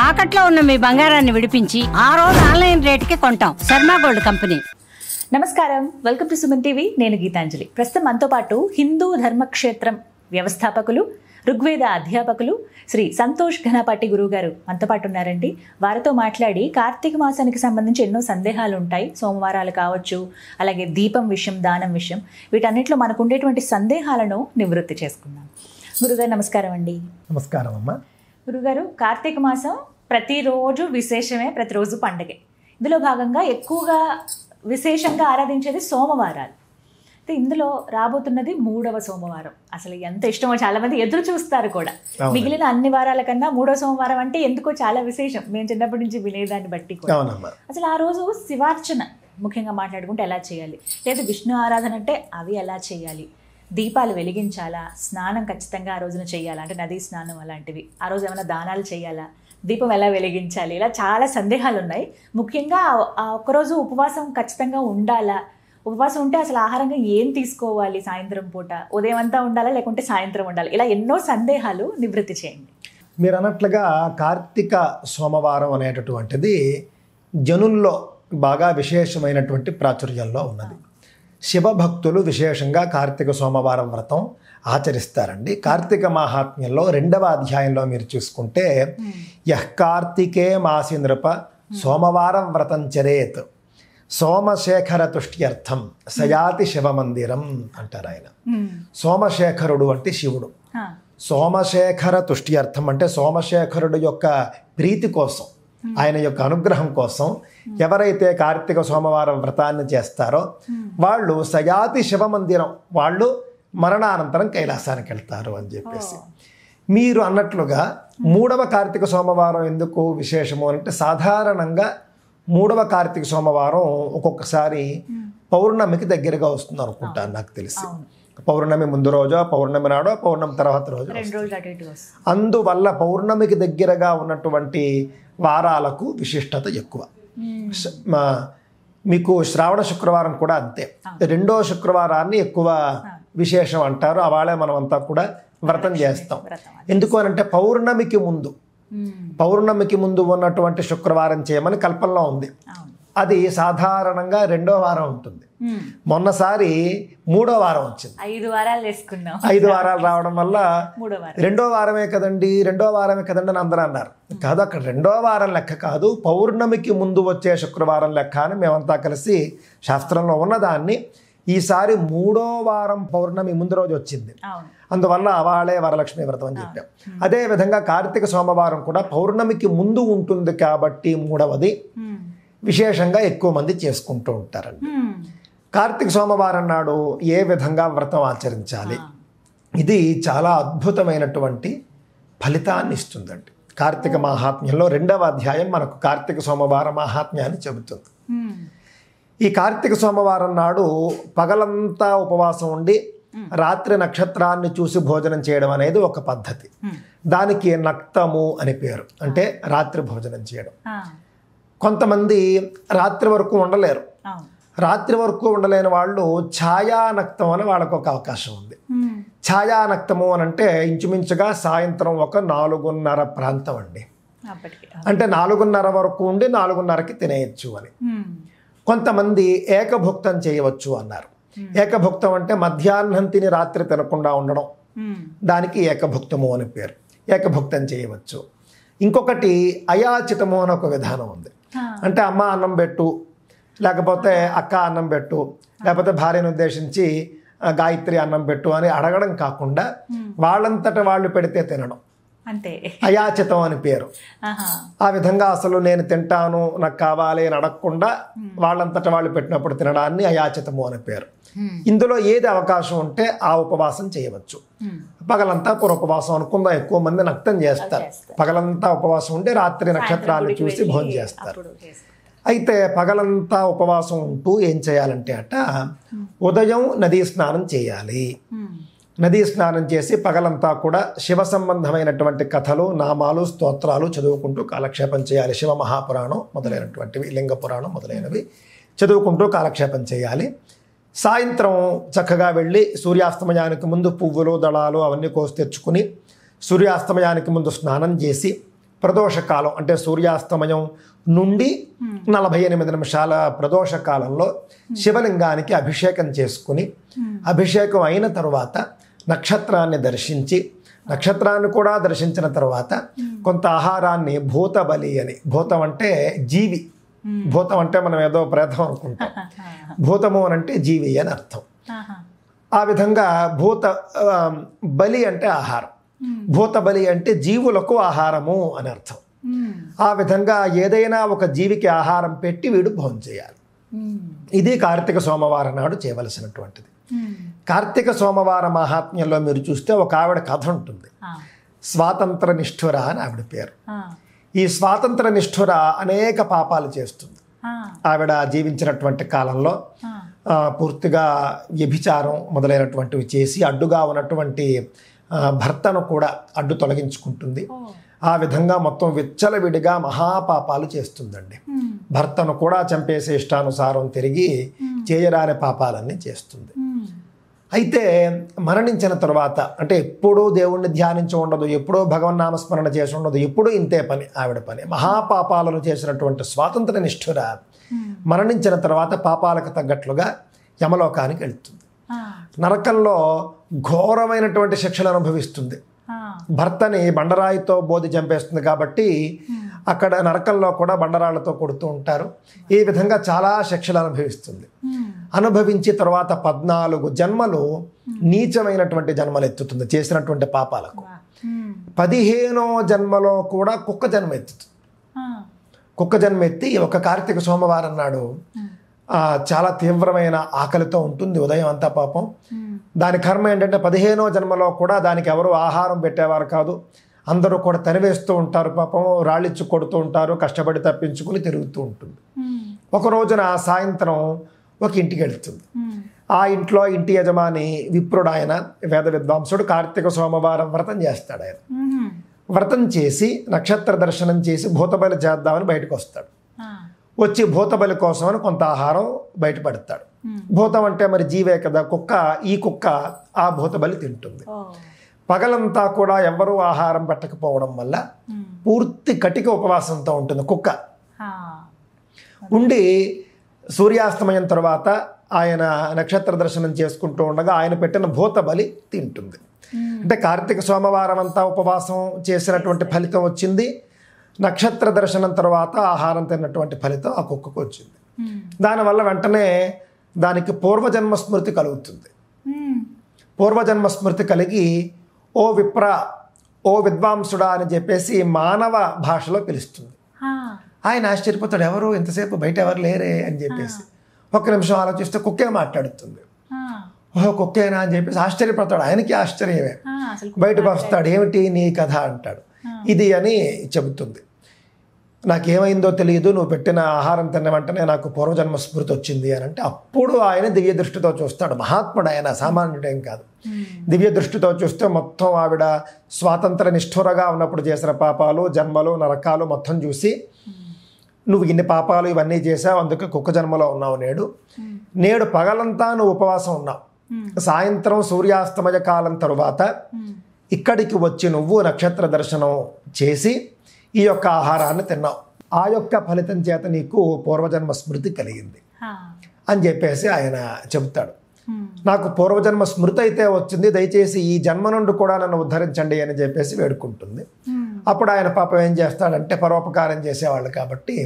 తాకట్లో ఉన్న మీ బంగారాన్ని విడిపించి ఆ రోజు ఆన్లైన్ రేటుకి కొంటాం. Sharma gold company. నమస్కారం, వెల్కమ్ టు సుమన్ టీవీ. నేను గీతాంజలి. ప్రస్తుతం మనతో పాటు హిందూ ధర్మక్షేత్రం వ్యవస్థాపకులు, ఋగ్వేద అధ్యాపకులు శ్రీ సంతోష్ ఘనపాటి గురువు గారు మనతో పాటు ఉన్నారండి. వారితో మాట్లాడి కార్తీక మాసానికి సంబంధించి ఎన్నో సందేహాలు ఉంటాయి. సోమవారాలు కావచ్చు, అలాగే దీపం విషయం, దానం విషయం, వీటన్నిటిలో మనకు ఉండేటువంటి సందేహాలను నివృత్తి చేసుకుందాం. గురుగారు నమస్కారం అండి. నమస్కారం అమ్మా. గురుగారు, కార్తీక మాసం ప్రతిరోజు విశేషమే, ప్రతిరోజు పండగే. ఇందులో భాగంగా ఎక్కువగా విశేషంగా ఆరాధించేది సోమవారాలు. అయితే ఇందులో రాబోతున్నది 3వ సోమవారం. అసలు ఎంత ఇష్టమో చాలా మంది ఎదురు చూస్తారు కూడా. మిగిలిన అన్ని వారాల కన్నా 3వ సోమవారం అంటే ఎందుకో చాలా విశేషం. మేము చిన్నప్పటి నుంచి వినేదాన్ని బట్టి కూడా. అసలు ఆ రోజు శివార్చన ముఖ్యంగా మాట్లాడుకుంటే ఎలా చేయాలి, లేదా విష్ణు ఆరాధన అంటే అవి ఎలా చేయాలి, దీపాలు వెలిగించాలా, స్నానం ఖచ్చితంగా ఆ రోజున చేయాలా, అంటే నదీ స్నానం అలాంటివి, ఆ రోజు ఏమైనా దానాలు చేయాలా, దీపం ఎలా వెలిగించాలి, ఇలా చాలా సందేహాలు ఉన్నాయి. ముఖ్యంగా ఆ ఒక్కరోజు ఉపవాసం ఖచ్చితంగా ఉండాలా, ఉపవాసం ఉంటే అసలు ఆహారంగా ఏం తీసుకోవాలి, సాయంత్రం పూట ఉదయం అంతా ఉండాలా లేకుంటే సాయంత్రం ఉండాలి, ఇలా ఎన్నో సందేహాలు నివృత్తి చేయండి. మీరు అన్నట్లుగా కార్తీక సోమవారం అనేటటువంటిది జనుల్లో బాగా విశేషమైనటువంటి ప్రాచుర్యంలో ఉన్నది. శివభక్తులు విశేషంగా కార్తీక సోమవారం వ్రతం ఆచరిస్తారండి. కార్తీక మాహాత్మ్యంలో 2వ అధ్యాయంలో మీరు చూసుకుంటే, యః కార్తీకే మాసి నృప సోమవారం వ్రతం చరేత్ సోమశేఖర తుష్ట్యర్థం సయాతి శివమందిరం అంటారు ఆయన. సోమశేఖరుడు అంటే శివుడు. సోమశేఖర తుష్ట్యర్థం అంటే సోమశేఖరుడు యొక్క ప్రీతి కోసం, ఆయన యొక్క అనుగ్రహం కోసం ఎవరైతే కార్తీక సోమవారం వ్రతాన్ని చేస్తారో వాళ్ళు సయాతి శివమందిరం, వాళ్ళు మరణానంతరం కైలాసానికి వెళ్తారు అని చెప్పేసి. మీరు అన్నట్లుగా 3వ కార్తీక సోమవారం ఎందుకు విశేషము అంటే, సాధారణంగా 3వ కార్తీక సోమవారం ఒక్కొక్కసారి పౌర్ణమికి దగ్గరగా వస్తుంది అనుకుంటాను నాకు తెలిసి. పౌర్ణమి ముందు రోజో, పౌర్ణమి నాడో, పౌర్ణమి తర్వాత రోజు. అందువల్ల పౌర్ణమికి దగ్గరగా ఉన్నటువంటి వారాలకు విశిష్టత ఎక్కువ. మీకు శ్రావణ శుక్రవారం కూడా అంతే. 2వ శుక్రవారాన్ని ఎక్కువ విశేషం అంటారు. అవాళే మనం అంతా కూడా వ్రతం చేస్తాం. ఎందుకు అనంటే పౌర్ణమికి ముందు ఉన్నటువంటి శుక్రవారం చేయమని కల్పనలో ఉంది. అది సాధారణంగా 2వ వారం ఉంటుంది. మొన్నసారి 3వ వారం వచ్చింది. 5 వారాలు వేసుకున్నాం. 5 వారాలు రావడం వల్ల 2వ వారమే కదండి అని అందరూ అన్నారు. కాదు, అక్కడ 2వ వారం లెక్క కాదు, పౌర్ణమికి ముందు వచ్చే శుక్రవారం లెక్క అని మేమంతా కలిసి శాస్త్రంలో ఉన్నదాన్ని ఈసారి 3వ వారం పౌర్ణమి ముందు రోజు వచ్చింది. అందువల్ల అవాళే వరలక్ష్మి వ్రతం అని చెప్పాం. అదేవిధంగా కార్తీక సోమవారం కూడా పౌర్ణమికి ముందు ఉంటుంది కాబట్టి 3వది విశేషంగా ఎక్కువ మంది చేసుకుంటూ ఉంటారండి. కార్తీక సోమవారం నాడు ఏ విధంగా వ్రతం ఆచరించాలి, ఇది చాలా అద్భుతమైనటువంటి ఫలితాన్ని ఇస్తుందండి. కార్తీక మహాత్మ్యంలో 2వ అధ్యాయం మనకు కార్తీక సోమవార మహాత్మ్యాన్ని చెబుతుంది. ఈ కార్తీక సోమవారం నాడు పగలంతా ఉపవాసం ఉండి రాత్రి నక్షత్రాన్ని చూసి భోజనం చేయడం అనేది ఒక పద్ధతి. దానికి నక్తము అని పేరు, అంటే రాత్రి భోజనం చేయడం. కొంతమంది రాత్రి వరకు ఉండలేరు. రాత్రి వరకు ఉండలేని వాళ్ళు ఛాయానక్తం అని వాళ్ళకు ఒక అవకాశం ఉంది. ఛాయానక్తము అని అంటే ఇంచుమించుగా సాయంత్రం ఒక 4:30 ప్రాంతం అండి. అంటే 4:30 వరకు ఉండి 4:30కి తినేయచ్చు అని. కొంతమంది ఏకభుక్తం చేయవచ్చు అన్నారు. ఏకభుక్తం అంటే మధ్యాహ్నం తిని రాత్రి తినకుండా ఉండడం, దానికి ఏకభుక్తము అని పేరు. ఏకభుక్తం చేయవచ్చు. ఇంకొకటి అయాచితము అని ఒక విధానం ఉంది. అంటే అమ్మ అన్నం పెట్టు, లేకపోతే అక్క అన్నం పెట్టు, లేకపోతే భార్యను ఉద్దేశించి గాయత్రి అన్నం పెట్టు అని అడగడం కాకుండా వాళ్ళంతట వాళ్ళు పెడితే తినడం, అంతే అయాచితం అని పేరు. ఆ విధంగా అసలు నేను తింటాను, నాకు కావాలి అని అడగకుండా వాళ్ళంతట వాళ్ళు పెట్టినప్పుడు తినడాన్ని అయాచితము అని పేరు. ఇందులో ఏది అవకాశం ఉంటే ఆ ఉపవాసం చేయవచ్చు. పగలంతా ఉపవాసం అనుకుందాం, ఎక్కువ మంది నక్తం చేస్తారు. పగలంతా ఉపవాసం ఉంటే రాత్రి నక్షత్రాన్ని చూసి భోజనం చేస్తారు. అయితే పగలంతా ఉపవాసం ఉంటూ ఏం చేయాలంటే ఉదయం నదీ స్నానం చేయాలి. నదీ స్నానం చేసి పగలంతా కూడా శివ సంబంధమైనటువంటి కథలు, నామాలు, స్తోత్రాలు చదువుకుంటూ కాలక్షేపం చేయాలి. శివ మహాపురాణం మొదలైనటువంటివి, లింగ పురాణం మొదలైనవి చదువుకుంటూ కాలక్షేపం చేయాలి. సాయంత్రం చక్కగా వెళ్ళి సూర్యాస్తమయానికి ముందు పువ్వులు, దళాలు అవన్నీ కోసి తెచ్చుకుని సూర్యాస్తమయానికి ముందు స్నానం చేసి ప్రదోష కాలం అంటే సూర్యాస్తమయం నుండి 48 నిమిషాల ప్రదోష కాలంలో శివలింగానికి అభిషేకం చేసుకుని అభిషేకం అయిన తర్వాత నక్షత్రాన్ని దర్శించి నక్షత్రాన్ని కూడా దర్శించిన తర్వాత కొంత ఆహారాన్ని భూత బలి అని, భూతం అంటే జీవి, భూతం అంటే మనం ఏదో ప్రేతం అనుకుంటాం, భూతము అని అంటే జీవి అని అర్థం. ఆ విధంగా బలి అంటే ఆహారం, భూత బలి అంటే జీవులకు ఆహారము అని అర్థం. ఆ విధంగా ఏదైనా ఒక జీవికి ఆహారం పెట్టి వీడు భోజనం చేయాలి. ఇది కార్తీక సోమవారం నాడు చేయవలసినటువంటిది. కార్తీక సోమవార మహాత్మ్యంలో మీరు చూస్తే ఒక ఆవిడ కథ ఉంటుంది, స్వాతంత్ర నిష్ఠుర అని ఆవిడ పేరు. ఈ స్వాతంత్ర నిష్ఠుర అనేక పాపాలు చేస్తుంది. ఆవిడ జీవించినటువంటి కాలంలో పూర్తిగా వ్యభిచారం మొదలైనటువంటివి చేసి అడ్డుగా ఉన్నటువంటి భర్తను కూడా అడ్డు తొలగించుకుంటుంది. ఆ విధంగా మొత్తం విచ్చలవిడిగా మహాపాపాలు చేస్తుందండి. భర్తను కూడా చంపేసే ఇష్టానుసారం తిరిగి చేయరాని పాపాలన్నీ చేస్తుంది. అయితే మరణించిన తర్వాత అంటే ఎప్పుడూ దేవుణ్ణి ధ్యానించి ఉండదు, ఎప్పుడూ భగవన్నామస్మరణ చేసి ఉండదు, ఎప్పుడూ ఇంతే పని ఆవిడ పని. మహాపాపాలను చేసినటువంటి స్వాతంత్ర నిష్ఠుర మరణించిన తర్వాత పాపాలకు తగ్గట్లుగా యమలోకానికి వెళ్తుంది. నరకంలో ఘోరమైనటువంటి శిక్షలు అనుభవిస్తుంది. భర్తని బండరాయితో బోధి చంపేస్తుంది కాబట్టి అక్కడ నరకంలో కూడా బండరాళ్లతో కొడుతూ ఉంటారు. ఈ విధంగా చాలా శిక్షలు అనుభవిస్తుంది. అనుభవించి తర్వాత 14 జన్మలు నీచమైనటువంటి జన్మలు ఎత్తుతుంది చేసినటువంటి పాపాలకు. 15వ జన్మలో కూడా కుక్క జన్మ ఎత్తుతుంది. కుక్క జన్మ ఎత్తి ఒక కార్తీక సోమవారం నాడు చాలా తీవ్రమైన ఆకలితో ఉంటుంది ఉదయం అంతా పాపం. దాని కర్మ ఏంటంటే 15వ జన్మలో కూడా దానికి ఎవరు ఆహారం పెట్టేవారు కాదు, అందరూ కూడా తనివేస్తూ ఉంటారు పాపం, రాళ్ళిచ్చు కొడుతూ ఉంటారు, కష్టపడి తప్పించుకుని తిరుగుతూ ఉంటుంది. ఒక రోజున సాయంత్రం ఒక ఇంటికి వెళ్తుంది. ఆ ఇంట్లో ఇంటి యజమాని విప్రుడు, ఆయన వేద విద్వాంసుడు, కార్తీక సోమవారం వ్రతం చేస్తాడు. ఆయన వ్రతం చేసి నక్షత్ర దర్శనం చేసి భూతబలి చేద్దామని బయటకు వస్తాడు. వచ్చి భూతబలి కోసం అని కొంత ఆహారం బయటపడతాడు. భూతం అంటే మరి జీవే కదా, కుక్క. ఈ కుక్క ఆ భూతబలి తింటుంది. పగలంతా కూడా ఎవరూ ఆహారం పెట్టకపోవడం వల్ల పూర్తి కటిక ఉపవాసంతో ఉంటుంది కుక్క. ఉండి సూర్యాస్తమయం తర్వాత ఆయన నక్షత్ర దర్శనం చేసుకుంటూ ఉండగా ఆయన పెట్టిన భూతబలి తింటుంది. అంటే కార్తీక సోమవారం అంతా ఉపవాసం చేసినటువంటి ఫలితం వచ్చింది. నక్షత్ర దర్శనం తర్వాత ఆహారం తిన్నటువంటి ఫలితం ఆ కుక్కకు వచ్చింది. దానివల్ల వెంటనే దానికి పూర్వజన్మ స్మృతి కలుగుతుంది. పూర్వజన్మ స్మృతి కలిగి ఓ విప్ర, ఓ విద్వాంసుడా అని చెప్పేసి మానవ భాషలో పిలుస్తుంది. ఆయన ఆశ్చర్యపోతాడు, ఎవరు ఇంతసేపు బయట ఎవరు లేరే అని చెప్పేసి. ఒక్క నిమిషం ఆలోచిస్తే కుక్కే మాట్లాడుతుంది. ఓహో కుక్కేనా అని చెప్పేసి ఆశ్చర్యపోతాడు. ఆయనకి ఆశ్చర్యమే. బయటకు వస్తాడు, ఏమిటి నీ కథ అంటాడు. ఇది అని చెబుతుంది. నాకేమైందో తెలియదు, నువ్వు పెట్టిన ఆహారం తిన్న వెంటనే నాకు పూర్వజన్మ స్మృతి వచ్చింది అని అంటే అప్పుడు ఆయన దివ్య దృష్టితో చూస్తాడు. మహాత్ముడు ఆయన, సామాన్యుడేం కాదు. దివ్య దృష్టితో చూస్తే మొత్తం ఆవిడ స్వాతంత్ర నిష్ఠురగా ఉన్నప్పుడు చేసిన పాపాలు, జన్మలు, నరకాలు మొత్తం చూసి, నువ్వు ఇన్ని పాపాలు ఇవన్నీ చేసావు, అందుకే కుక్క జన్మలో ఉన్నావు. నేడు పగలంతా నువ్వు ఉపవాసం ఉన్నావు. సాయంత్రం సూర్యాస్తమయ కాలం తరువాత ఇక్కడికి వచ్చి నువ్వు నక్షత్ర దర్శనం చేసి ఈ యొక్క ఆహారాన్ని తిన్నావు. ఆ యొక్క ఫలితం చేత నీకు పూర్వజన్మ స్మృతి కలిగింది అని చెప్పేసి ఆయన చెబుతాడు. నాకు పూర్వజన్మ స్మృతి అయితే వచ్చింది, దయచేసి ఈ జన్మ నుండి కూడా నన్ను ఉద్ధరించండి అని చెప్పేసి వేడుకుంటుంది. అప్పుడు ఆయన పాపం ఏం చేస్తాడంటే, పరోపకారం చేసేవాళ్ళు కాబట్టి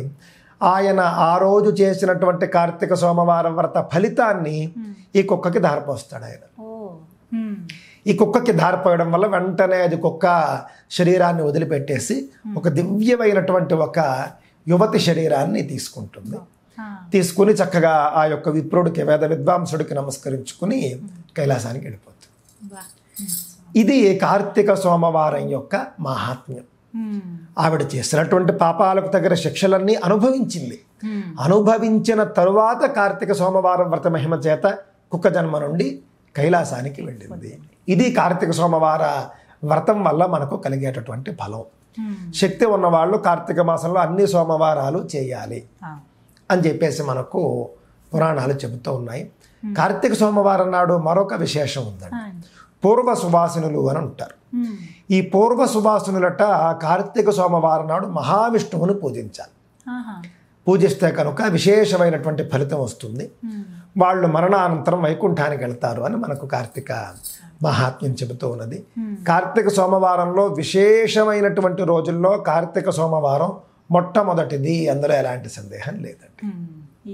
ఆయన ఆ రోజు చేసినటువంటి కార్తీక సోమవారం వ్రత ఫలితాన్ని ఈ కుక్కకి ధారపోస్తాడు ఆయన. ఈ కుక్కకి ధారపోయడం వల్ల వెంటనే అది కుక్క శరీరాన్ని వదిలిపెట్టేసి ఒక దివ్యమైనటువంటి ఒక యువతి శరీరాన్ని తీసుకుంటుంది. తీసుకుని చక్కగా ఆ యొక్క విప్రుడికి, వేద విద్వాంసుడికి నమస్కరించుకుని కైలాసానికి వెళ్ళిపోతుంది. ఇది కార్తీక సోమవారం యొక్క మహాత్మ్యం. ఆవిడ చేసినటువంటి పాపాలకు తగిన శిక్షలన్నీ అనుభవించింది. అనుభవించిన తరువాత కార్తీక సోమవారం వ్రత మహిమ చేత కుక్క జన్మ నుండి కైలాసానికి వెళ్ళింది. ఇది కార్తీక సోమవార వ్రతం వల్ల మనకు కలిగేటటువంటి ఫలం. శక్తి ఉన్నవాళ్ళు కార్తీక మాసంలో అన్ని సోమవారాలు చేయాలి అని చెప్పేసి మనకు పురాణాలు చెబుతూ ఉన్నాయి. కార్తీక సోమవారం నాడు మరొక విశేషం ఉందండి. పూర్వ సువాసినులు అని ఉంటారు. ఈ పూర్వ సువాసినులట కార్తీక సోమవారం నాడు మహావిష్ణువుని పూజించాలి. పూజిస్తే కనుక విశేషమైనటువంటి ఫలితం వస్తుంది. వాళ్ళు మరణానంతరం వైకుంఠానికి వెళ్తారు అని మనకు కార్తీక మహాత్మ్యం చెబుతూ ఉన్నది. కార్తీక సోమవారంలో విశేషమైనటువంటి రోజుల్లో కార్తీక సోమవారం మొట్టమొదటిది, అందులో ఎలాంటి సందేహం లేదండి.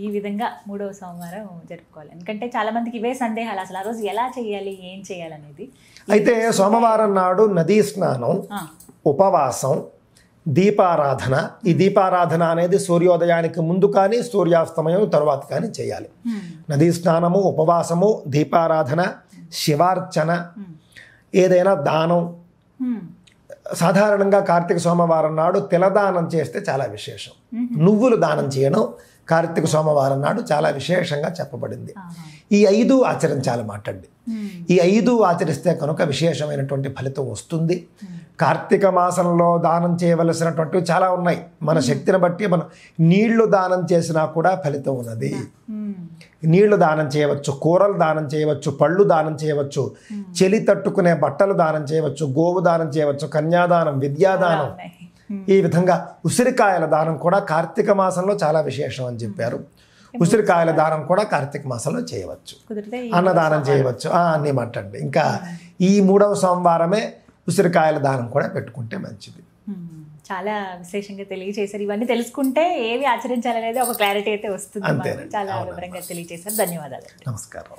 ఈ విధంగా 3వ సోమవారం జరుపుకోవాలి. ఎందుకంటే చాలా మందికి ఇవే సందేహాలు, అసలు ఆ రోజు ఎలా చేయాలి, ఏం చేయాలనేది. అయితే సోమవారం నాడు నదీ స్నానం, ఉపవాసం, దీపారాధన. ఈ దీపారాధన అనేది సూర్యోదయానికి ముందు కానీ సూర్యాస్తమయం తర్వాత కానీ చేయాలి. నదీ స్నానము, ఉపవాసము, దీపారాధన, శివార్చన, ఏదైనా దానం. సాధారణంగా కార్తీక సోమవారం నాడు తిలదానం చేస్తే చాలా విశేషం. నువ్వులు దానం చేయడం కార్తీక సోమవారం నాడు చాలా విశేషంగా చెప్పబడింది. ఈ 5 ఆచరించాలన్నమాట అండి. ఈ 5 ఆచరిస్తే కనుక విశేషమైనటువంటి ఫలితం వస్తుంది. కార్తీక మాసంలో దానం చేయవలసినటువంటివి చాలా ఉన్నాయి. మన శక్తిని బట్టి మనం నీళ్లు దానం చేసినా కూడా ఫలితం ఉన్నది. నీళ్లు దానం చేయవచ్చు, కూరలు దానం చేయవచ్చు, పళ్ళు దానం చేయవచ్చు, చలి తట్టుకునే బట్టలు దానం చేయవచ్చు, గోవు దానం చేయవచ్చు, కన్యాదానం, విద్యాదానం. ఈ విధంగా ఉసిరికాయల దానం కూడా కార్తీక మాసంలో చాలా విశేషం అని చెప్పారు. ఉసిరికాయల దానం కూడా కార్తీక మాసంలో చేయవచ్చు. అన్నదానం చేయవచ్చు, అన్నీ మాట్లాడండి. ఇంకా ఈ 3వ సోమవారమే ఉసిరికాయల దానం కూడా పెట్టుకుంటే మంచిది. చాలా విశేషంగా తెలియజేశారు. ఇవన్నీ తెలుసుకుంటే ఏవి ఆచరించాలనేది ఒక క్లారిటీ అయితే వస్తుంది. చాలా వివరంగా తెలియజేశారు. ధన్యవాదాలు. నమస్కారం.